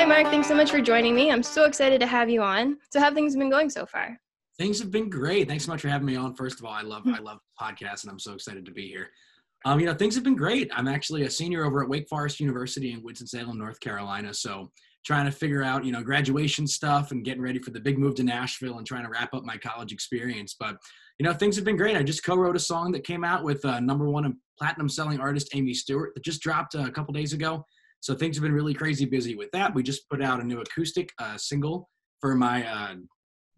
Mark. Thanks so much for joining me. I'm so excited to have you on. So how have things been going so far? Things have been great. Thanks so much for having me on. First of all, I love podcasts, and I'm so excited to be here. Things have been great. I'm actually a senior over at Wake Forest University in Winston-Salem, North Carolina. So trying to figure out, graduation stuff and getting ready for the big move to Nashville and trying to wrap up my college experience. But, things have been great. I just co-wrote a song that came out with #1 and platinum selling artist Amy Stewart that just dropped a couple days ago. So things have been really crazy busy with that. We just put out a new acoustic single for my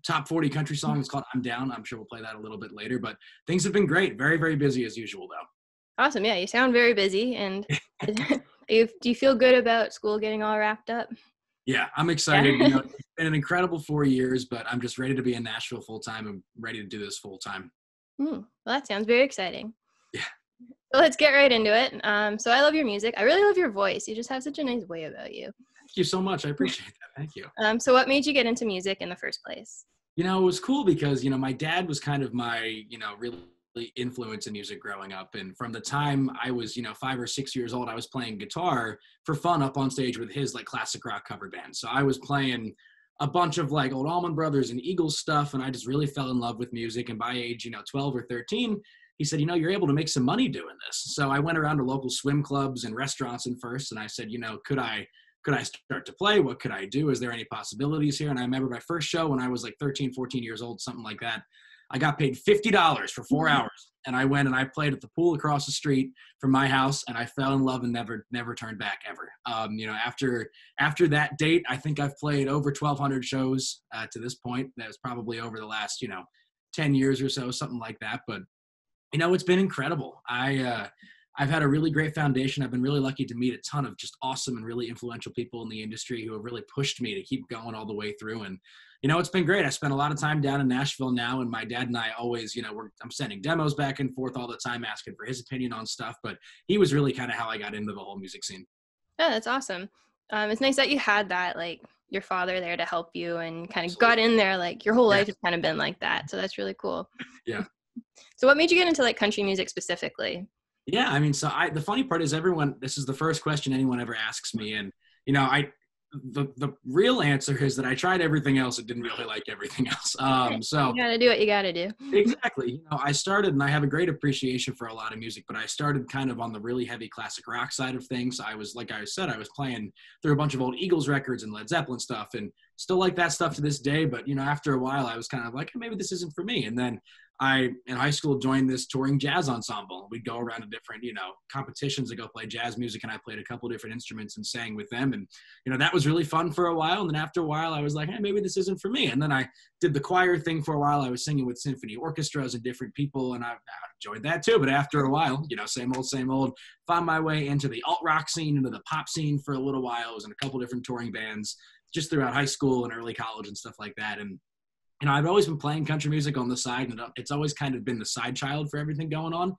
top 40 country song. It's called I'm Down. I'm sure we'll play that a little bit later, but things have been great. Very, very busy as usual though. Awesome. Yeah, you sound very busy. And do you feel good about school getting all wrapped up? Yeah, I'm excited. Yeah. It's been an incredible 4 years, but I'm just ready to be in Nashville full time and ready to do this full time. Well, that sounds very exciting. Yeah. So let's get right into it. So I love your music. I really love your voice. You just have such a nice way about you. Thank you so much. I appreciate that. Thank you. So what made you get into music in the first place? It was cool because, my dad was kind of my, really influence in music growing up. And from the time I was, 5 or 6 years old, I was playing guitar for fun up on stage with his classic rock cover band. So I was playing a bunch of old Allman Brothers and Eagles stuff. And I just really fell in love with music. And by age, 12 or 13, he said, you're able to make some money doing this. So I went around to local swim clubs and restaurants and first, and I said, could I start to play? What could I do? Is there any possibilities here? And I remember my first show when I was 13, 14 years old, something like that. I got paid $50 for 4 hours. And I went and I played at the pool across the street from my house, and I fell in love and never turned back ever. After that date, I think I've played over 1,200 shows to this point. That was probably over the last, 10 years or so, something like that. But, it's been incredible. I've had a really great foundation. I've been really lucky to meet a ton of just awesome and really influential people in the industry who have really pushed me to keep going all the way through. And, it's been great. I spent a lot of time down in Nashville now, and my dad and I always, I'm sending demos back and forth all the time, asking for his opinion on stuff. But he was really kind of how I got into the whole music scene. Yeah, that's awesome. It's nice that you had that, your father there to help you and kind of Absolutely. got in there, your whole life has kind of been like that. So that's really cool. Yeah. So what made you get into country music specifically? Yeah, the funny part is this is the first question anyone ever asks me. And, the real answer is that I tried everything else and didn't really like everything else. So you got to do what you got to do. Exactly. I started, and I have a great appreciation for a lot of music, but I started kind of on the really heavy classic rock side of things. I was playing through a bunch of old Eagles records and Led Zeppelin stuff, and still like that stuff to this day. But, after a while, I was kind of like, maybe this isn't for me. And then I, in high school, joined this touring jazz ensemble. We'd go around to different, competitions to go play jazz music, and I played a couple of different instruments and sang with them. And, that was really fun for a while. And then after a while, I was like, hey, maybe this isn't for me. And then I did the choir thing for a while. I was singing with symphony orchestras and different people, and I enjoyed that too. But after a while, same old, found my way into the alt rock scene, into the pop scene for a little while. I was in a couple different touring bands just throughout high school and early college and stuff like that. And I've always been playing country music on the side, and it's always kind of been the side child for everything going on.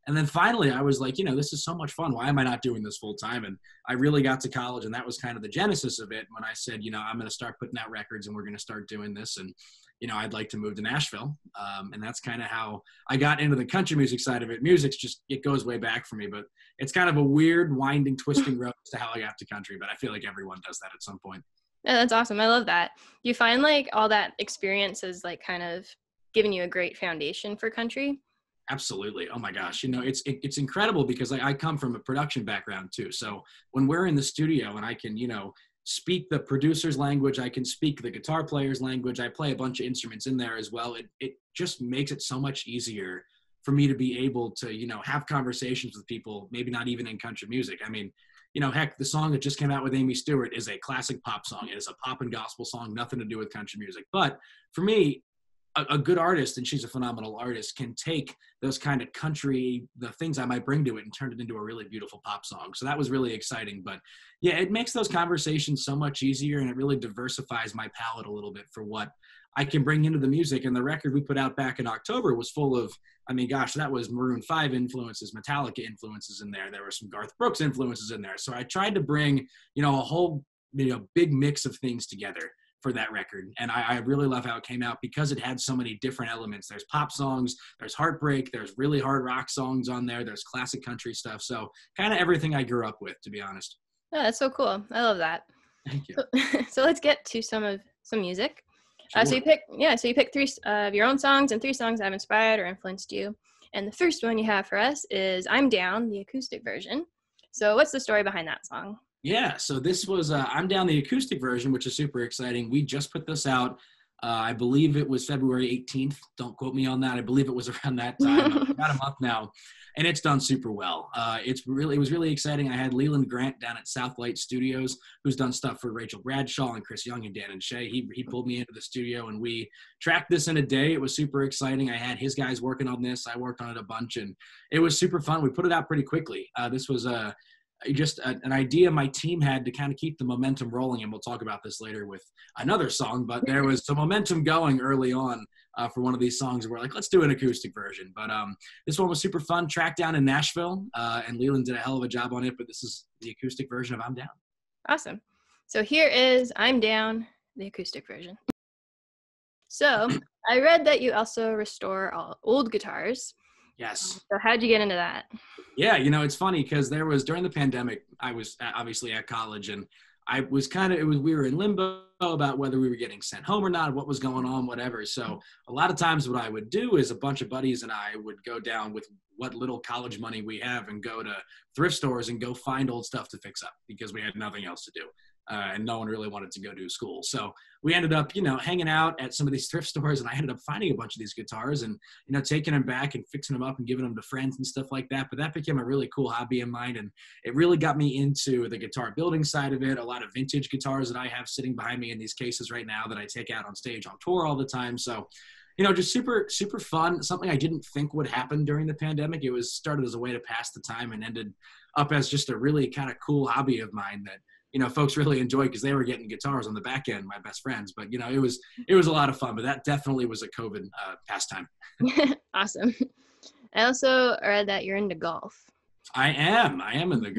And then finally I was like, this is so much fun. Why am I not doing this full time? And I really got to college, and that was kind of the genesis of it when I said, I'm going to start putting out records and we're going to start doing this. And, I'd like to move to Nashville. And that's kind of how I got into the country music side of it. It goes way back for me, but it's kind of a weird, winding, twisting road as to how I got to country. But I feel like everyone does that at some point. Yeah, that's awesome. I love that. Do you find all that experience is kind of giving you a great foundation for country? Absolutely. Oh my gosh. It's incredible because I come from a production background too. So when we're in the studio and I can, speak the producer's language, I can speak the guitar player's language. I play a bunch of instruments in there as well. It just makes it so much easier for me to be able to, have conversations with people, maybe not even in country music. Heck, the song that just came out with Amy Stewart is a classic pop song. It is a pop and gospel song, nothing to do with country music. But for me, a good artist, and she's a phenomenal artist, can take those kind of country, the things I might bring to it, and turn it into a really beautiful pop song. So that was really exciting. But yeah, it makes those conversations so much easier, and it really diversifies my palette a little bit for what I can bring into the music. And the record we put out back in October was full of, that was Maroon 5 influences, Metallica influences in there. There were some Garth Brooks influences in there. So I tried to bring, a whole, big mix of things together for that record. And I really love how it came out because it had so many different elements. There's pop songs, there's heartbreak, there's really hard rock songs on there, there's classic country stuff. So kind of everything I grew up with, to be honest. Yeah, that's so cool. I love that. Thank you. So, so let's get to some music. So Sure. you picked three of your own songs and three songs that have inspired or influenced you. And the first one you have for us is "I'm Down," the acoustic version. So what's the story behind that song? Yeah, so this was I'm Down the acoustic version, which is super exciting. We just put this out. I believe it was February 18th. Don't quote me on that. I believe it was around that time. About a month now, and it's done super well. It was really exciting. I had Leland Grant down at Southlight Studios, who's done stuff for Rachel Bradshaw and Chris Young and Dan and Shay. He pulled me into the studio, and we tracked this in a day. It was super exciting. I had his guys working on this. I worked on it a bunch, and it was super fun. We put it out pretty quickly. This was an idea my team had to kind of keep the momentum rolling, and we'll talk about this later with another song, but there was some momentum going early on for one of these songs. We're like, let's do an acoustic version. But this one was super fun, tracked down in Nashville, and Leland did a hell of a job on it, but this is the acoustic version of I'm Down. Awesome. So here is "I'm Down," the acoustic version. So I read that you also restore all old guitars. Yes. So how'd you get into that? Yeah, it's funny because there was during the pandemic, I was obviously at college, and I was we were in limbo about whether we were getting sent home or not, what was going on, whatever. So a lot of times what I would do is a bunch of buddies and I would go down with what little college money we have and go to thrift stores and go find old stuff to fix up because we had nothing else to do. And no one really wanted to go to school. So we ended up, hanging out at some of these thrift stores, and I ended up finding a bunch of these guitars and, taking them back and fixing them up and giving them to friends and stuff like that. But that became a really cool hobby of mine, and it really got me into the guitar building side of it. A lot of vintage guitars that I have sitting behind me in these cases right now that I take out on stage on tour all the time. So, just super, super fun. Something I didn't think would happen during the pandemic. It was started as a way to pass the time and ended up as just a really kind of cool hobby of mine that, folks really enjoyed because they were getting guitars on the back end, my best friends. But, it was a lot of fun, but that definitely was a COVID pastime. Awesome. I also read that you're into golf. I am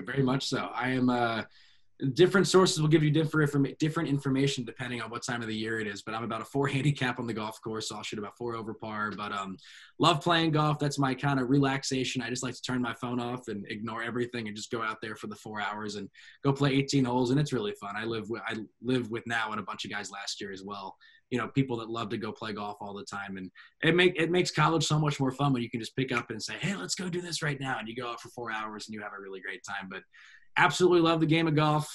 very much so. I am, different sources will give you different information depending on what time of the year it is, but I'm about a 4 handicap on the golf course, so I'll shoot about 4 over par. But love playing golf. That's my kind of relaxation. I just like to turn my phone off and ignore everything and just go out there for the 4 hours and go play 18 holes, and it's really fun. I live with now and a bunch of guys last year as well, people that love to go play golf all the time, and it makes college so much more fun when you can just pick up and say, hey, let's go do this right now, and you go out for 4 hours and you have a really great time. But absolutely love the game of golf.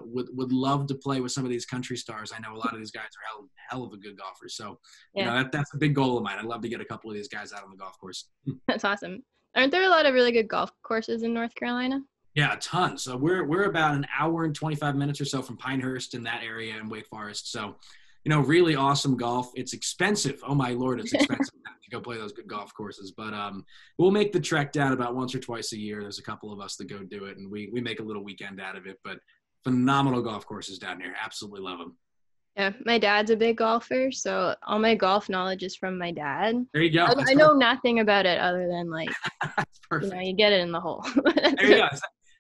Would love to play with some of these country stars. I know a lot of these guys are hell of a good golfers. So, that's a big goal of mine. I'd love to get a couple of these guys out on the golf course. That's awesome. Aren't there a lot of really good golf courses in North Carolina? Yeah, a ton. So we're about an hour and 25 minutes or so from Pinehurst in that area in Wake Forest. So, really awesome golf. It's expensive. Oh my Lord, it's expensive to go play those good golf courses. But we'll make the trek down about once or twice a year. There's a couple of us that go do it, and we make a little weekend out of it. But phenomenal golf courses down here. Absolutely love them. Yeah, my dad's a big golfer, so all my golf knowledge is from my dad. There you go. I know nothing about it other than That's perfect. you get it in the hole. There you go.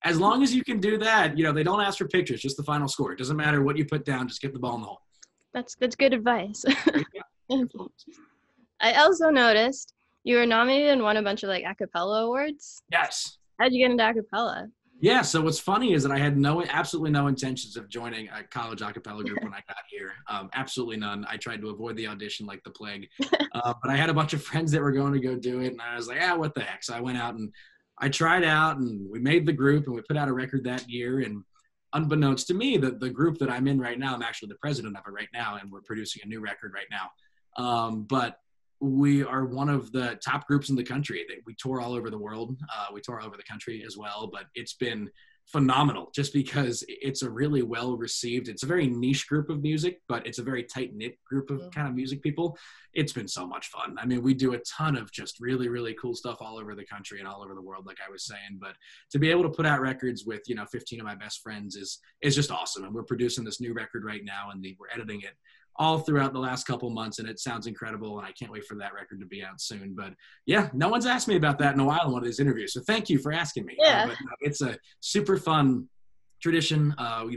As long as you can do that, they don't ask for pictures, just the final score. It doesn't matter what you put down, just get the ball in the hole. That's good advice. Thank you. I also noticed you were nominated and won a bunch of a cappella awards. Yes. How'd you get into a cappella? Yeah, so what's funny is that I had absolutely no intentions of joining a college a cappella group when I got here. Absolutely none. I tried to avoid the audition like the plague. But I had a bunch of friends that were going to go do it, and I was like, what the heck? So I went out and I tried out, and we made the group, and we put out a record that year. And unbeknownst to me, the group that I'm in right now, I'm actually the president of it right now, and we're producing a new record right now. But we are one of the top groups in the country. We tour all over the world. We tour all over the country as well, but it's been phenomenal just because it's a really well received, it's a very niche group of music, but it's a very tight knit group of kind of music people. It's been so much fun. I mean, we do a ton of just really, really cool stuff all over the country and all over the world, like I was saying, but to be able to put out records with, 15 of my best friends is just awesome. And we're producing this new record right now, and we're editing it all throughout the last couple months, and it sounds incredible, and I can't wait for that record to be out soon. But yeah, no one's asked me about that in a while in one of these interviews, so thank you for asking me. Yeah. But it's a super fun tradition.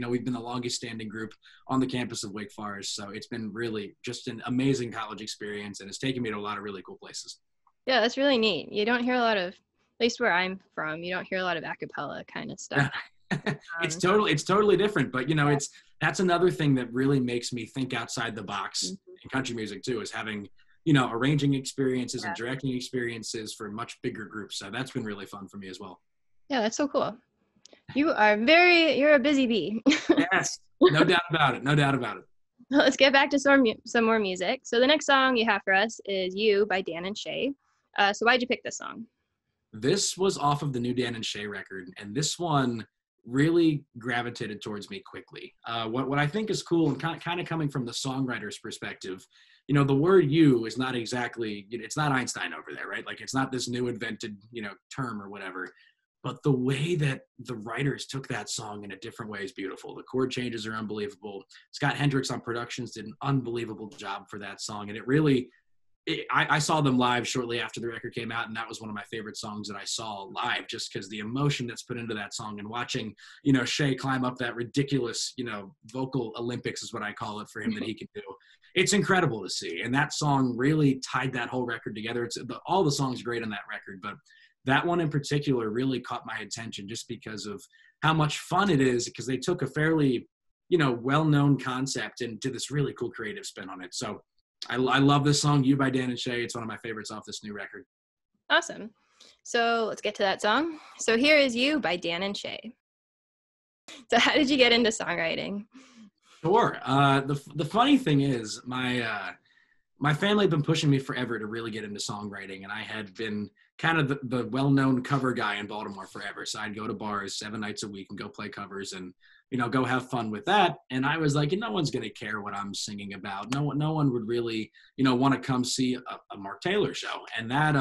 We've been the longest standing group on the campus of Wake Forest, so it's been really just an amazing college experience, and it's taken me to a lot of really cool places. Yeah, that's really neat. You don't hear a lot of, at least where I'm from, you don't hear a lot of a cappella kind of stuff. It's totally different, but that's another thing that really makes me think outside the box Mhm. in country music too, is having, arranging experiences and directing experiences for much bigger groups. So that's been really fun for me as well. Yeah, that's so cool. You're a busy bee. Yes, no doubt about it. No doubt about it. Let's get back to some more music. So the next song you have for us is "You" by Dan and Shay. So why'd you pick this song? This was off of the new Dan and Shay record, and this one really gravitated towards me quickly. What I think is cool, and kind of coming from the songwriter's perspective, the word "you" is not exactly, it's not Einstein over there, right? Like, it's not this new invented, term or whatever. But the way that the writers took that song in a different way is beautiful. The chord changes are unbelievable. Scott Hendricks on productions did an unbelievable job for that song, and it really, I saw them live shortly after the record came out, and that was one of my favorite songs that I saw live, just because the emotion that's put into that song, and watching, Shay climb up that ridiculous, vocal Olympics is what I call it for him that he can do. It's incredible to see, and that song really tied that whole record together. All the songs are great on that record, but that one in particular really caught my attention just because of how much fun it is, because they took a fairly, well-known concept and did this really cool creative spin on it. So I love this song, "You" by Dan and Shay. It's one of my favorites off this new record. Awesome. So let's get to that song. So here is "You" by Dan and Shay. So how did you get into songwriting? Sure. The funny thing is, my family had been pushing me forever to really get into songwriting, and I had been kind of the well-known cover guy in Baltimore forever. So I'd go to bars 7 nights a week and go play covers and, go have fun with that. And I was like, no one's going to care what I'm singing about. No one would really, want to come see a Mark Taylor show. And that,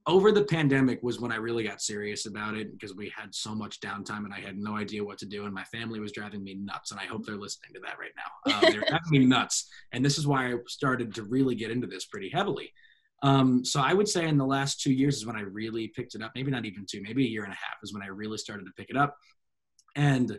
over the pandemic was when I really got serious about it, because we had so much downtime and I had no idea what to do. And my family was driving me nuts. And I hope they're listening to that right now. They're driving me nuts. And this is why I started to really get into this pretty heavily. So I would say in the last 2 years is when I really picked it up. Maybe not even 2, maybe a year and a half is when I really started to pick it up. And,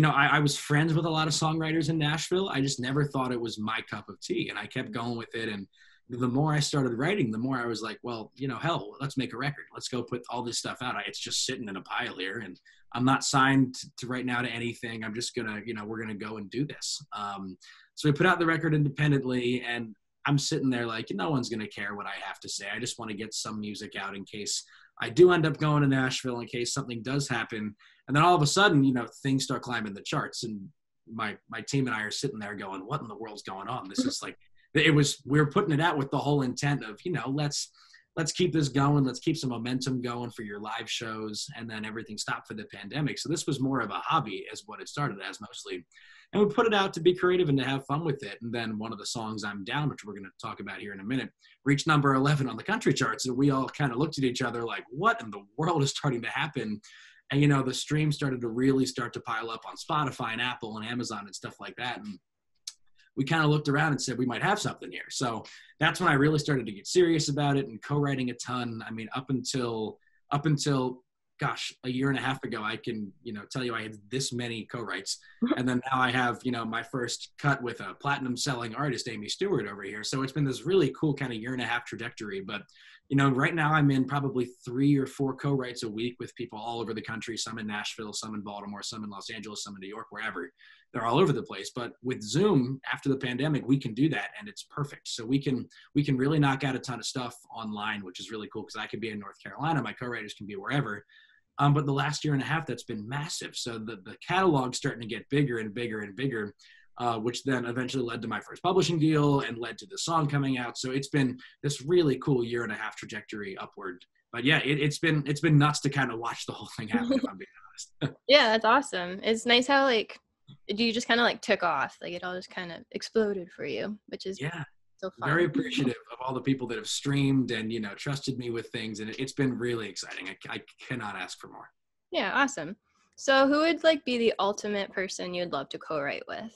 I was friends with a lot of songwriters in Nashville. I just never thought it was my cup of tea. And I kept going with it. And the more I started writing, the more I was like, well, hell, let's make a record. Let's go put all this stuff out. It's just sitting in a pile here, and I'm not signed to right now to anything. I'm just gonna, we're gonna go and do this. So we put out the record independently, and I'm sitting there like, no one's gonna care what I have to say. I just want to get some music out in case I do end up going to Nashville, in case something does happen. And then all of a sudden, things start climbing the charts, and my team and I are sitting there going, what in the world's going on? This is like, we were putting it out with the whole intent of, let's keep this going. Let's keep some momentum going for your live shows. And then everything stopped for the pandemic. So this was more of a hobby as what it started as mostly. And we put it out to be creative and to have fun with it. And then one of the songs, "I'm Down," which we're going to talk about here in a minute, reached number 11 on the country charts. And we all kind of looked at each other like, what in the world is starting to happen? And, the streams started to really start to pile up on Spotify and Apple and Amazon and stuff like that. And we kind of looked around and said, we might have something here. So that's when I really started to get serious about it and co-writing a ton. I mean, up until, gosh, a year and a half ago, I can, tell you I had this many co-writes. And then now I have, my first cut with a platinum selling artist, Amy Stewart, over here. So it's been this really cool kind of year and a half trajectory. But, right now I'm in probably 3 or 4 co-writes a week with people all over the country, some in Nashville, some in Baltimore, some in Los Angeles, some in New York, wherever. They're all over the place. But with Zoom, after the pandemic, we can do that, and it's perfect. So we can really knock out a ton of stuff online, which is really cool, because I could be in North Carolina, my co-writers can be wherever. But the last year and a half, that's been massive. So the catalog's starting to get bigger and bigger and bigger, which then eventually led to my first publishing deal and led to the song coming out. So it's been this really cool year and a half trajectory upward. But yeah, it's been nuts to kind of watch the whole thing happen, if I'm being honest. Yeah, that's awesome. It's nice how you just kind of took off, it all just kind of exploded for you, which is so fun. Very appreciative of all the people that have streamed and trusted me with things, and it's been really exciting. I cannot ask for more. Yeah, awesome. So who would be the ultimate person you'd love to co-write with?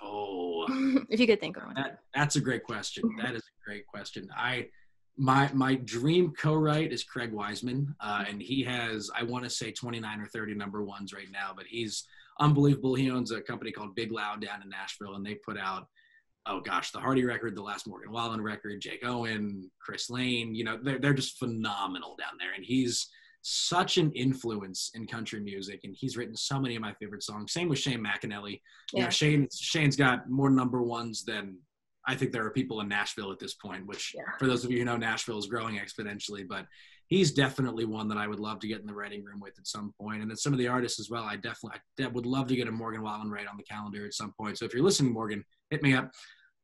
Oh, if you could think of one. That's a great question. That is a great question. My dream co-write is Craig Wiseman, and he has, I want to say, 29 or 30 number ones right now, but he's unbelievable. He owns a company called Big Loud down in Nashville, and they put out, oh gosh, the Hardy record, the last Morgan Wallen record, Jake Owen, Chris Lane. They're just phenomenal down there, and he's such an influence in country music, and he's written so many of my favorite songs. Same with Shane McAnally. You know, Yeah. Shane's got more number ones than I think there are people in Nashville at this point, which Yeah. for those of you who know, Nashville is growing exponentially, but he's definitely one that I would love to get in the writing room with at some point. And then some of the artists as well, I would love to get a Morgan Wallen right on the calendar at some point. So if you're listening, Morgan, hit me up.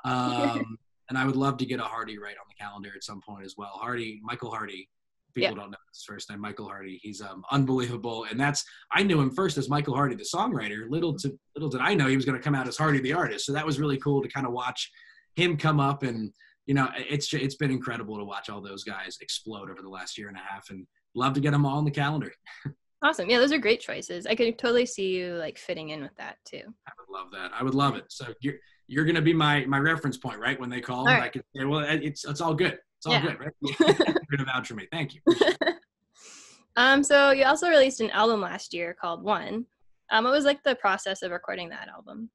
And I would love to get a Hardy right on the calendar at some point as well. Michael Hardy. People don't know his first name, Michael Hardy. He's unbelievable, and I knew him first as Michael Hardy, the songwriter. Little did I know he was going to come out as Hardy, the artist. So that was really cool to kind of watch him come up, and you know, it's been incredible to watch all those guys explode over the last year and a half, and love to get them all on the calendar. Awesome. Yeah, those are great choices. I could totally see you like fitting in with that too. I would love that. I would love it. So you're going to be my reference point, right? When they call, right. I can say, well, it's all good. It's all good, right? You're going to vouch for me. Thank you. So you also released an album last year called One. What was like the process of recording that album?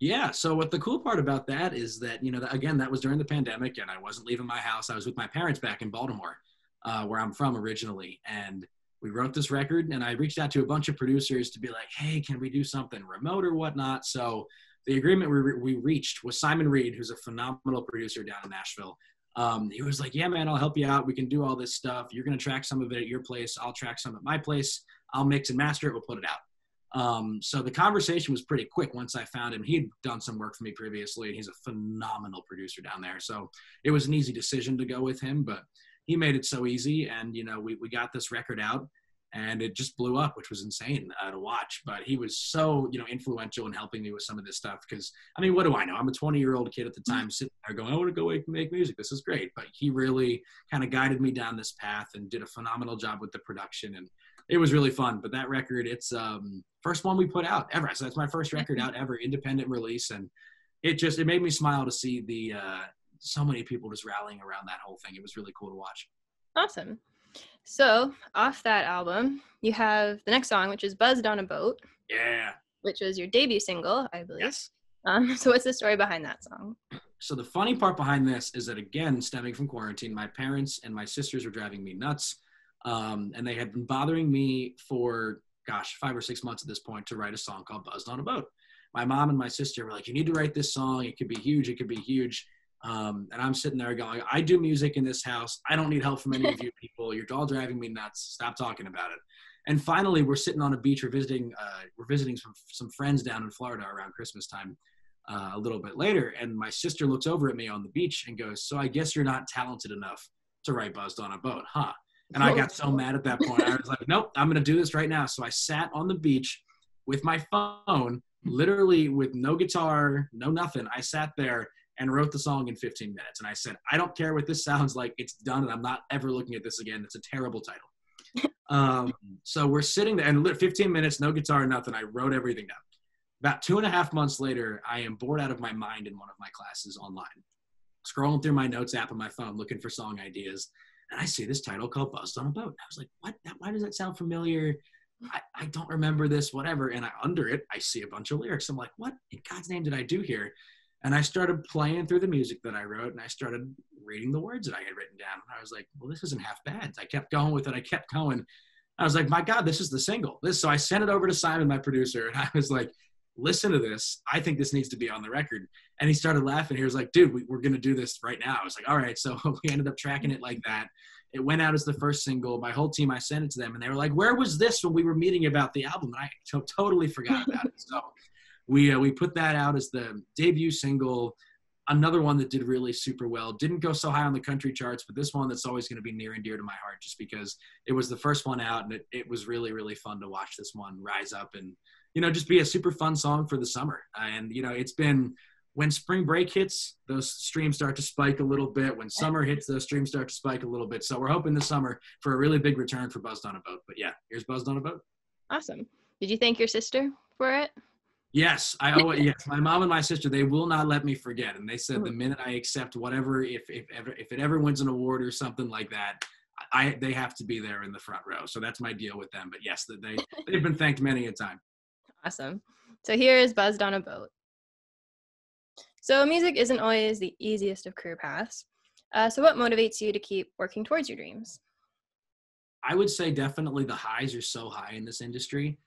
Yeah. So what the cool part about that is that, you know, again, that was during the pandemic and I wasn't leaving my house. I was with my parents back in Baltimore, where I'm from originally. And we wrote this record and I reached out to a bunch of producers to be like, hey, can we do something remote or whatnot? So the agreement we reached was Simon Reed, who's a phenomenal producer down in Nashville. He was like, yeah, man, I'll help you out. We can do all this stuff. You're going to track some of it at your place. I'll track some at my place. I'll mix and master it. We'll put it out. So the conversation was pretty quick once I found him. He'd done some work for me previously, and he's a phenomenal producer down there. So it was an easy decision to go with him, but he made it so easy. And, you know, we got this record out and it just blew up, which was insane to watch. But he was so, you know, influential in helping me with some of this stuff. Because, I mean, what do I know? I'm a 20-year-old kid at the time sitting there going, I want to go make music. This is great. But he really kind of guided me down this path and did a phenomenal job with the production. And it was really fun. But that record, it's first one we put out ever. So that's my first record out ever, independent release. And it made me smile to see the so many people just rallying around that whole thing. It was really cool to watch. Awesome. So off that album, you have the next song, which is Buzzed on a Boat. Yeah. Which was your debut single, I believe. Yes. So what's the story behind that song? So the funny part behind this is that, again, stemming from quarantine, my parents and my sisters were driving me nuts. And they had been bothering me for, 5 or 6 months at this point to write a song called Buzzed on a Boat. My mom and my sister were like, you need to write this song. It could be huge. It could be huge. And I'm sitting there going, I do music in this house. I don't need help from any of you people. You're all driving me nuts. Stop talking about it. And finally, we're sitting on a beach. We're visiting some friends down in Florida around Christmas time a little bit later. And my sister looks over at me on the beach and goes, so I guess you're not talented enough to write Buzzed on a Boat, huh? And I got so mad at that point. I was like, nope, I'm going to do this right now. So I sat on the beach with my phone, literally with no guitar, no nothing. I sat there and wrote the song in 15 minutes. And I said, I don't care what this sounds like. It's done, and I'm not ever looking at this again. It's a terrible title. So we're sitting there, and 15 minutes, no guitar, nothing. I wrote everything down. About 2.5 months later, I am bored out of my mind in one of my classes online, scrolling through my notes app on my phone, looking for song ideas. And I see this title called Buzzed on a Boat. And I was like, what? Why does that sound familiar? I don't remember this, whatever. And under it, I see a bunch of lyrics. I'm like, what in God's name did I do here? And I started playing through the music that I wrote, and I started reading the words that I had written down. And I was like, well, this isn't half bad. I kept going with it. I kept going. I was like, my God, this is the single. So I sent it over to Simon, my producer, and I was like, listen to this. I think this needs to be on the record. And he started laughing. He was like, dude, we're going to do this right now. I was like, all right. So we ended up tracking it like that. It went out as the first single. My whole team, I sent it to them, and they were like, where was this when we were meeting about the album? And I totally forgot about it. So we put that out as the debut single. Another one that did really super well. Didn't go so high on the country charts, but this one that's always going to be near and dear to my heart just because it was the first one out, and it was really, really fun to watch this one rise up and, you know, just be a super fun song for the summer. And, you know, it's been, when spring break hits, those streams start to spike a little bit. When summer hits, those streams start to spike a little bit. So we're hoping this summer for a really big return for Buzzed on a Boat. But yeah, here's Buzzed on a Boat. Awesome. Did you thank your sister for it? Yes, yes. My mom and my sister, they will not let me forget. And they said the minute I accept whatever, if it ever wins an award or something like that, they have to be there in the front row. So that's my deal with them. But yes, they've been thanked many a time. Awesome. So here is Buzzed on a Boat. So music isn't always the easiest of career paths. So what motivates you to keep working towards your dreams? I would say definitely the highs are so high in this industry.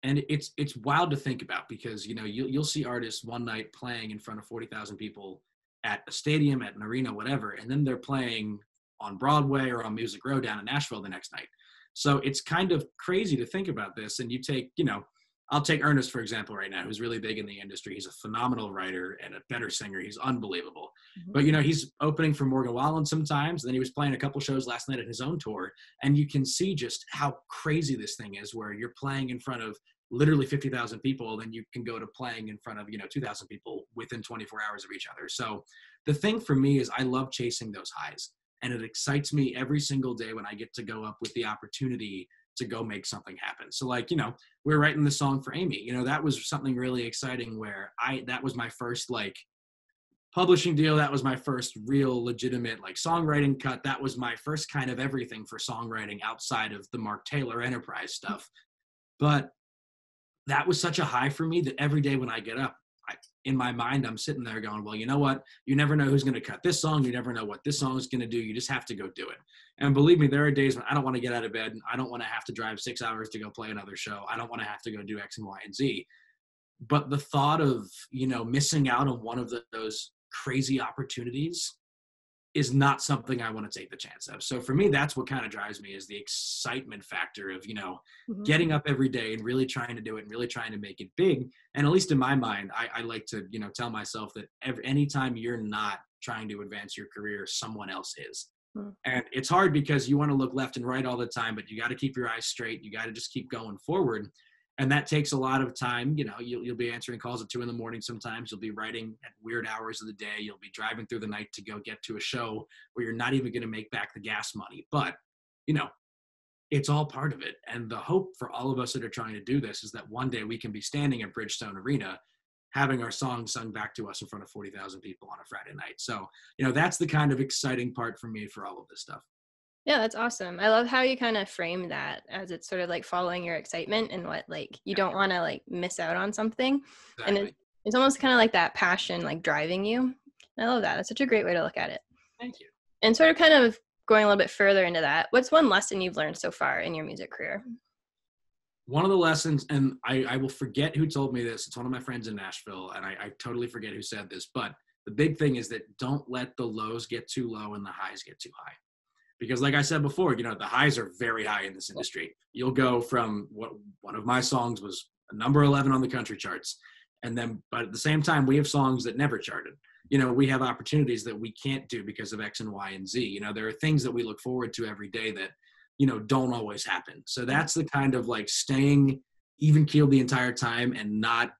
And it's wild to think about because, you know, you'll see artists one night playing in front of 40,000 people at a stadium, at an arena, whatever, and then they're playing on Broadway or on Music Row down in Nashville the next night. So it's kind of crazy to think about this. And you take, you know, I'll take Ernest, for example, right now, who's really big in the industry. He's a phenomenal writer and a better singer. He's unbelievable. Mhm. But, you know, he's opening for Morgan Wallen sometimes. Then he was playing a couple shows last night at his own tour. And you can see just how crazy this thing is, where you're playing in front of literally 50,000 people, then you can go to playing in front of, you know, 2,000 people within 24 hours of each other. So the thing for me is I love chasing those highs. And it excites me every single day when I get to go up with the opportunity to go make something happen. So like, you know, we're writing the song for Amy. You know, that was something really exciting where that was my first like publishing deal. That was my first real legitimate like songwriting cut. That was my first kind of everything for songwriting outside of the Mark Taylor Enterprise stuff. But that was such a high for me that every day when I get up, in my mind, I'm sitting there going, well, you know what? You never know who's going to cut this song. You never know what this song is going to do. You just have to go do it. And believe me, there are days when I don't want to get out of bed. And I don't want to have to drive 6 hours to go play another show. I don't want to have to go do X and Y and Z. But the thought of, you know, missing out on one of those crazy opportunities is not something I want to take the chance of. So for me, that's what kind of drives me, is the excitement factor of, you know, getting up every day and really trying to do it and really trying to make it big. And at least in my mind, I like to, you know, tell myself that anytime you're not trying to advance your career, someone else is. And it's hard because you want to look left and right all the time, but you got to keep your eyes straight. You got to just keep going forward. And that takes a lot of time. You know, you'll be answering calls at 2 a.m. sometimes. You'll be writing at weird hours of the day. You'll be driving through the night to go get to a show where you're not even going to make back the gas money. But, you know, it's all part of it. And the hope for all of us that are trying to do this is that one day we can be standing at Bridgestone Arena having our songs sung back to us in front of 40,000 people on a Friday night. So, you know, that's the kind of exciting part for me for all of this stuff. Yeah, that's awesome. I love how you kind of frame that as it's sort of like following your excitement and what like you don't want to like miss out on something. Exactly. And it's almost kind of like that passion like driving you. And I love that. That's such a great way to look at it. Thank you. And sort of kind of going a little bit further into that, what's one lesson you've learned so far in your music career? One of the lessons, and I will forget who told me this. It's one of my friends in Nashville, and I totally forget who said this, but the big thing is that don't let the lows get too low and the highs get too high. Because like I said before, you know, the highs are very high in this industry. You'll go from what one of my songs was number 11 on the country charts. And then, but at the same time, we have songs that never charted. You know, we have opportunities that we can't do because of X and Y and Z. You know, there are things that we look forward to every day that, you know, don't always happen. So that's the kind of like staying even keeled the entire time and not,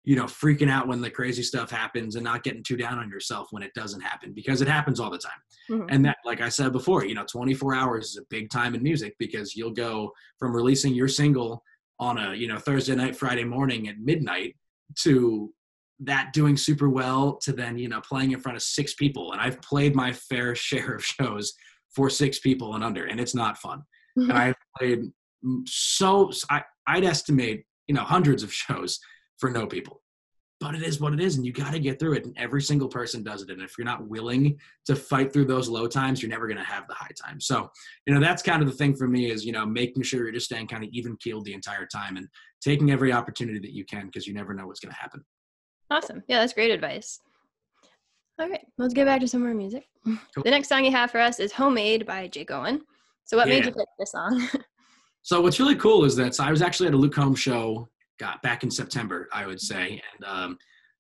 you know, freaking out when the crazy stuff happens and not getting too down on yourself when it doesn't happen, because it happens all the time. And that, like I said before, you know, 24 hours is a big time in music, because you'll go from releasing your single on a, you know, Thursday night, Friday morning at midnight to that doing super well to then, you know, playing in front of 6 people. And I've played my fair share of shows for 6 people and under, and it's not fun. And I've played I'd estimate, you know, hundreds of shows for no people. But it is what it is, and you got to get through it, and every single person does it. And if you're not willing to fight through those low times, you're never going to have the high times. So, you know, that's kind of the thing for me is, you know, making sure you're just staying kind of even keeled the entire time and taking every opportunity that you can, because you never know what's going to happen. Awesome. Yeah, that's great advice. All right, let's get back to some more music. Cool. The next song you have for us is Homemade by Jake Owen. So what made you pick this song? So what's really cool is that I was actually at a Luke Combs show back in September, I would say. And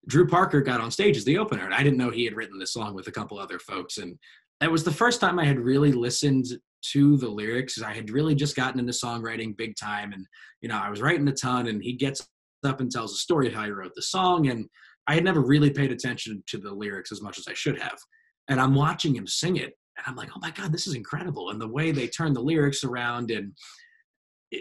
Drew Parker got on stage as the opener. And I didn't know he had written this song with a couple other folks. And it was the first time I had really listened to the lyrics. I had really just gotten into songwriting big time. And, you know, I was writing a ton, and he gets up and tells a story of how he wrote the song. And I had never really paid attention to the lyrics as much as I should have. And I'm watching him sing it, and I'm like, oh my God, this is incredible. And the way they turn the lyrics around, and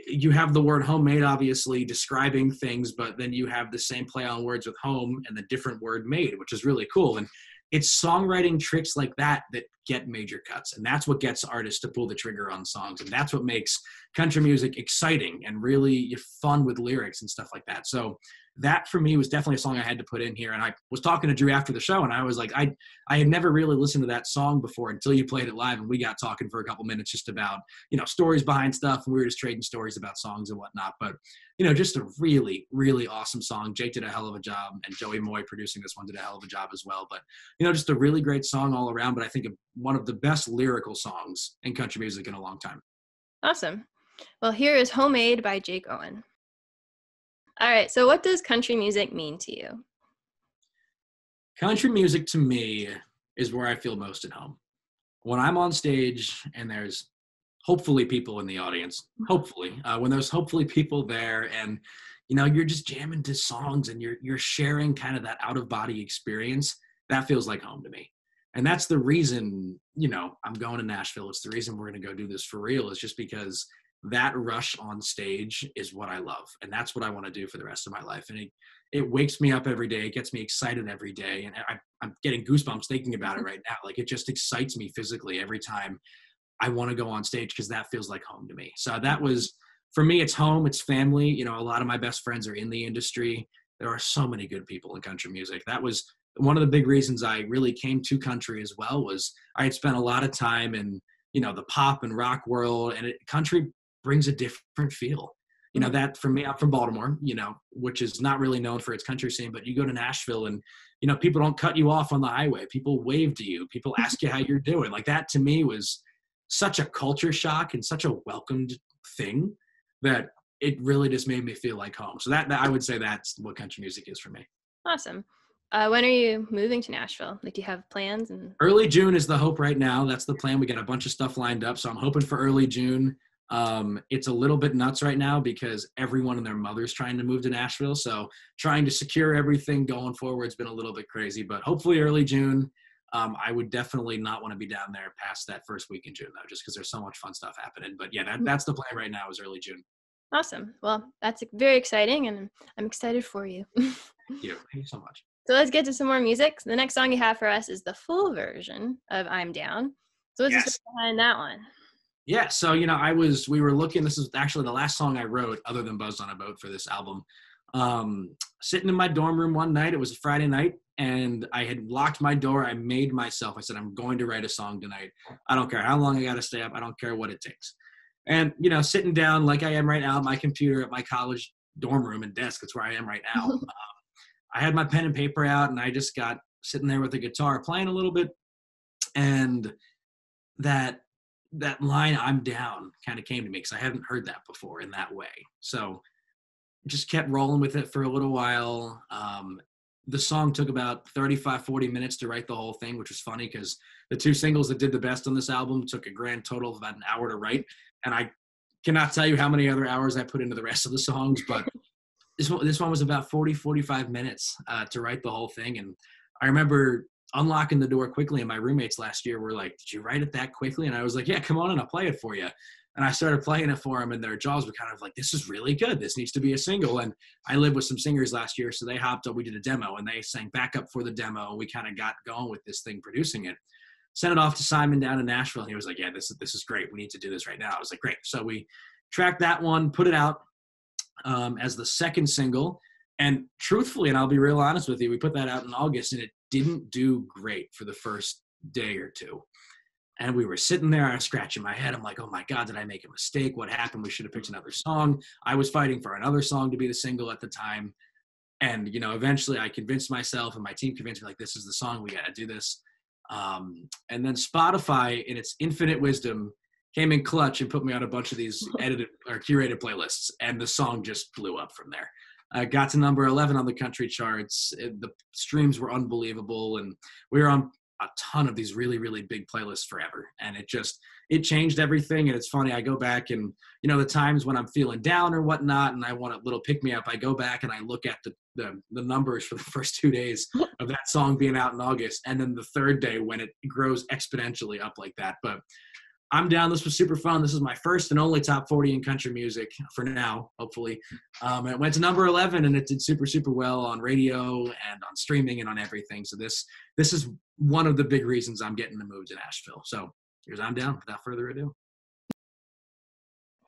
you have the word homemade, obviously, describing things, but then you have the same play on words with home and the different word made, which is really cool. And it's songwriting tricks like that that get major cuts. And that's what gets artists to pull the trigger on songs. And that's what makes country music exciting and really fun with lyrics and stuff like that. So that for me was definitely a song I had to put in here. And I was talking to Drew after the show, and I was like, I had never really listened to that song before until you played it live, and we got talking for a couple minutes just about, stories behind stuff, and we were just trading stories about songs and whatnot. But, just a really, really awesome song. Jake did a hell of a job, and Joey Moy producing this one did a hell of a job as well. But, just a really great song all around, but I think one of the best lyrical songs in country music in a long time. Awesome. Well, here is Homemade by Jake Owen. All right, so what does country music mean to you? Country music to me is where I feel most at home. When I'm on stage and there's hopefully people in the audience, when there's hopefully people there, and you're just jamming to songs and you're sharing kind of that out-of-body experience, that feels like home to me. And that's the reason, I'm going to Nashville. It's the reason we're going to go do this for real, is just because that rush on stage is what I love. And that's what I want to do for the rest of my life. And it wakes me up every day. It gets me excited every day. And I'm getting goosebumps thinking about it right now. Like, it just excites me physically every time I want to go on stage, because that feels like home to me. So that was, for me, it's home, it's family. A lot of my best friends are in the industry. There are so many good people in country music. That was one of the big reasons I really came to country as well, was I had spent a lot of time in, the pop and rock world, and country brings a different feel. That for me, I'm from Baltimore, which is not really known for its country scene, but you go to Nashville and, people don't cut you off on the highway. People wave to you. People ask you how you're doing. Like, that to me was such a culture shock and such a welcomed thing that it really just made me feel like home. So that I would say that's what country music is for me. Awesome. When are you moving to Nashville? Like, do you have plans? Early June is the hope right now. That's the plan. We got a bunch of stuff lined up. So I'm hoping for early June. It's a little bit nuts right now because everyone and their mother's trying to move to Nashville. So trying to secure everything going forward has been a little bit crazy, but hopefully early June. I would definitely not want to be down there past that first week in June, though, just because there's so much fun stuff happening. But yeah, that's the plan right now, is early June. Awesome. Well, that's very exciting, and I'm excited for you. Thank you. Thank you so much. So let's get to some more music. The next song you have for us is the full version of I'm Down. So what's the story behind that one? Yeah, so, we were looking, this is actually the last song I wrote other than Buzzed on a Boat for this album. Sitting in my dorm room one night, it was a Friday night, and I had locked my door. I said, I'm going to write a song tonight. I don't care how long I got to stay up. I don't care what it takes. And, sitting down like I am right now at my computer at my college dorm room and desk, that's where I am right now. I had my pen and paper out, and I just got sitting there with the guitar playing a little bit. And that line, I'm down, kind of came to me because I hadn't heard that before in that way. So just kept rolling with it for a little while. The song took about 35, 40 minutes to write the whole thing, which was funny because the two singles that did the best on this album took a grand total of about an hour to write. And I cannot tell you how many other hours I put into the rest of the songs, but this one was about 40, 45 minutes to write the whole thing. And I remember unlocking the door quickly, and my roommates last year were like, did you write it that quickly? And I was like, yeah, come on in, I'll play it for you. And I started playing it for them, and their jaws were kind of like, this is really good. This needs to be a single. And I lived with some singers last year, so they hopped up. We did a demo, and they sang backup for the demo, and we kind of got going with this thing, producing it. Sent it off to Simon down in Nashville, and he was like, yeah, this is great. We need to do this right now. I was like, great. So we tracked that one, put it out as the second single. And truthfully, and I'll be real honest with you, we put that out in August, and it didn't do great for the first day or two. And we were sitting there, I was scratching my head. I'm like, oh my God, did I make a mistake? What happened? We should have picked another song. I was fighting for another song to be the single at the time. And, eventually I convinced myself, and my team convinced me, like, this is the song, we got to do this. And then Spotify, in its infinite wisdom, came in clutch and put me on a bunch of these edited or curated playlists. And the song just blew up from there. Got to number 11 on the country charts. The streams were unbelievable. And we were on a ton of these really, really big playlists forever. And it changed everything. And it's funny, I go back and, the times when I'm feeling down or whatnot, and I want a little pick me up, I go back and I look at the numbers for the first 2 days of that song being out in August. And then the third day when it grows exponentially up like that. But I'm down. This was super fun. This is my first and only top 40 in country music for now, hopefully. It went to number 11, and it did super, super well on radio and on streaming and on everything. So this is one of the big reasons I'm getting the move to Nashville. So here's I'm down. Without further ado.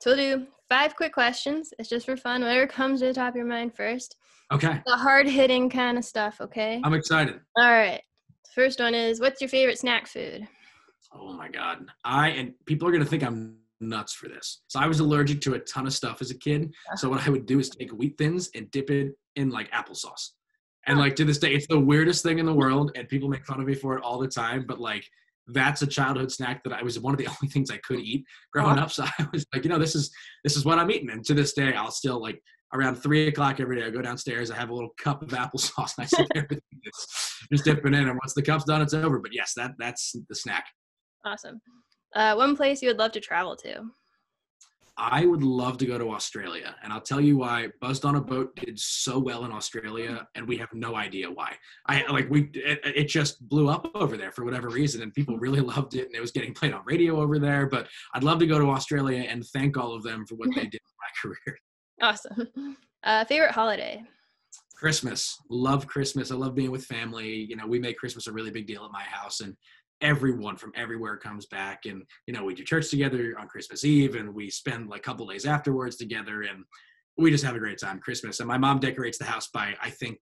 So we'll do 5 quick questions. It's just for fun. Whatever comes to the top of your mind first. Okay. The hard-hitting kind of stuff, okay? I'm excited. All right. First one is, what's your favorite snack food? Oh my God. And people are going to think I'm nuts for this. So I was allergic to a ton of stuff as a kid. So what I would do is take wheat thins and dip it in like applesauce. And like to this day, it's the weirdest thing in the world. And people make fun of me for it all the time. But like, that's a childhood snack that I was one of the only things I could eat growing up. So I was like, this is what I'm eating. And to this day, I'll still like around 3:00 every day, I go downstairs, I have a little cup of applesauce and I sit there just dipping in. And once the cup's done, it's over. But yes, that's the snack. Awesome. One place you would love to travel to? I would love to go to Australia, and I'll tell you why. Buzzed on a Boat did so well in Australia, and we have no idea why. It just blew up over there for whatever reason, and people really loved it, and it was getting played on radio over there. But I'd love to go to Australia and thank all of them for what they did in my career. Awesome. Favorite holiday? Christmas. Love Christmas. I love being with family. We make Christmas a really big deal at my house, and everyone from everywhere comes back, and we do church together on Christmas Eve, and we spend like a couple days afterwards together, and we just have a great time. Christmas, and my mom decorates the house by, I think,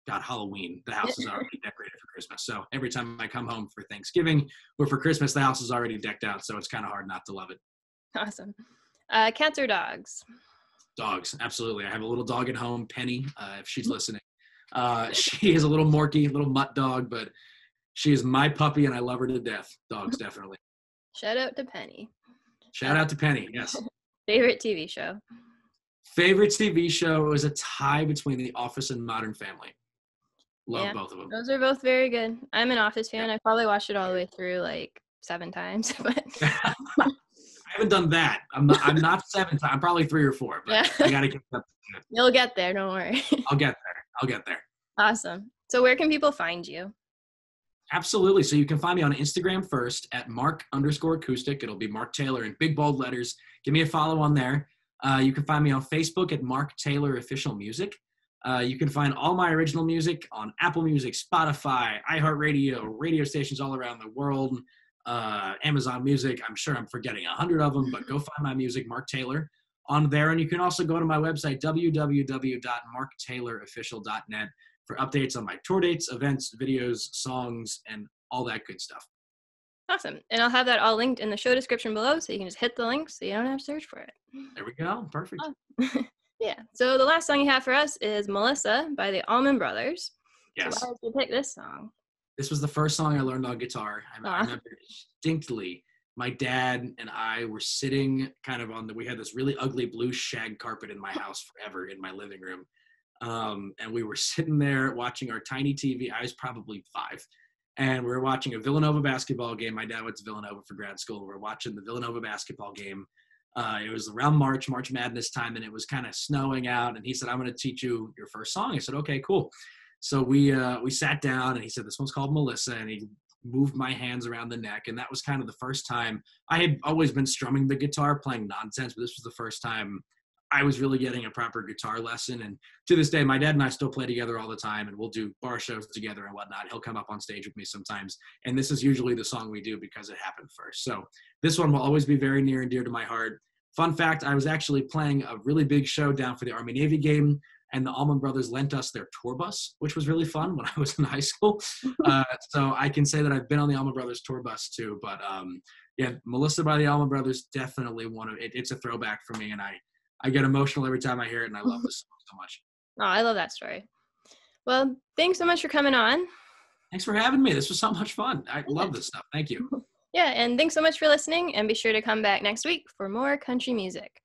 Halloween. The house is already decorated for Christmas. So every time I come home for Thanksgiving or for Christmas, the house is already decked out. So it's kind of hard not to love it. Awesome. Cats or dogs? Dogs, absolutely. I have a little dog at home, Penny, if she's listening. She is a little Morky, a little mutt dog, but she is my puppy, and I love her to death. Dogs, definitely. Shout out to Penny. Shout out to Penny, yes. Favorite TV show? Favorite TV show is a tie between The Office and Modern Family. Love both of them. Those are both very good. I'm an Office fan. I probably watched it all the way through like 7 times. But I haven't done that. I'm not 7 times. I'm probably 3 or 4, but I got to get up. You'll get there. Don't worry. I'll get there. Awesome. So where can people find you? Absolutely. So you can find me on Instagram first at Mark_acoustic. It'll be Mark Taylor in big bold letters. Give me a follow on there. You can find me on Facebook at Mark Taylor Official Music. You can find all my original music on Apple Music, Spotify, iHeartRadio, radio stations all around the world, Amazon Music. I'm sure I'm forgetting 100 of them, but go find my music, Mark Taylor, on there. And you can also go to my website, www.marktaylorofficial.net, for updates on my tour dates, events, videos, songs, and all that good stuff. Awesome. And I'll have that all linked in the show description below, so you can just hit the link so you don't have to search for it. There we go. Perfect. Oh. Yeah. So the last song you have for us is Melissa by the Allman Brothers. Yes. So why did you pick this song? This was the first song I learned on guitar. I remember distinctly my dad and I were sitting kind of we had this really ugly blue shag carpet in my house forever in my living room. And we were sitting there watching our tiny TV. I was probably 5. And we were watching a Villanova basketball game. My dad went to Villanova for grad school. We were watching the Villanova basketball game. It was around March Madness time, and it was kind of snowing out. And he said, I'm going to teach you your first song. I said, okay, cool. So we sat down, and he said, this one's called Melissa. And he moved my hands around the neck. And that was kind of the first time. I had always been strumming the guitar, playing nonsense, but this was the first time I was really getting a proper guitar lesson. And to this day, my dad and I still play together all the time, and we'll do bar shows together and whatnot. He'll come up on stage with me sometimes. And this is usually the song we do because it happened first. So this one will always be very near and dear to my heart. Fun fact, I was actually playing a really big show down for the Army-Navy game, and the Allman Brothers lent us their tour bus, which was really fun when I was in high school. So I can say that I've been on the Allman Brothers tour bus too. But yeah, Melissa by the Allman Brothers, definitely it's a throwback for me, and I get emotional every time I hear it, and I love this song so much. Oh, I love that story. Well, thanks so much for coming on. Thanks for having me. This was so much fun. I love this stuff. Thank you. Yeah, and thanks so much for listening, and be sure to come back next week for more country music.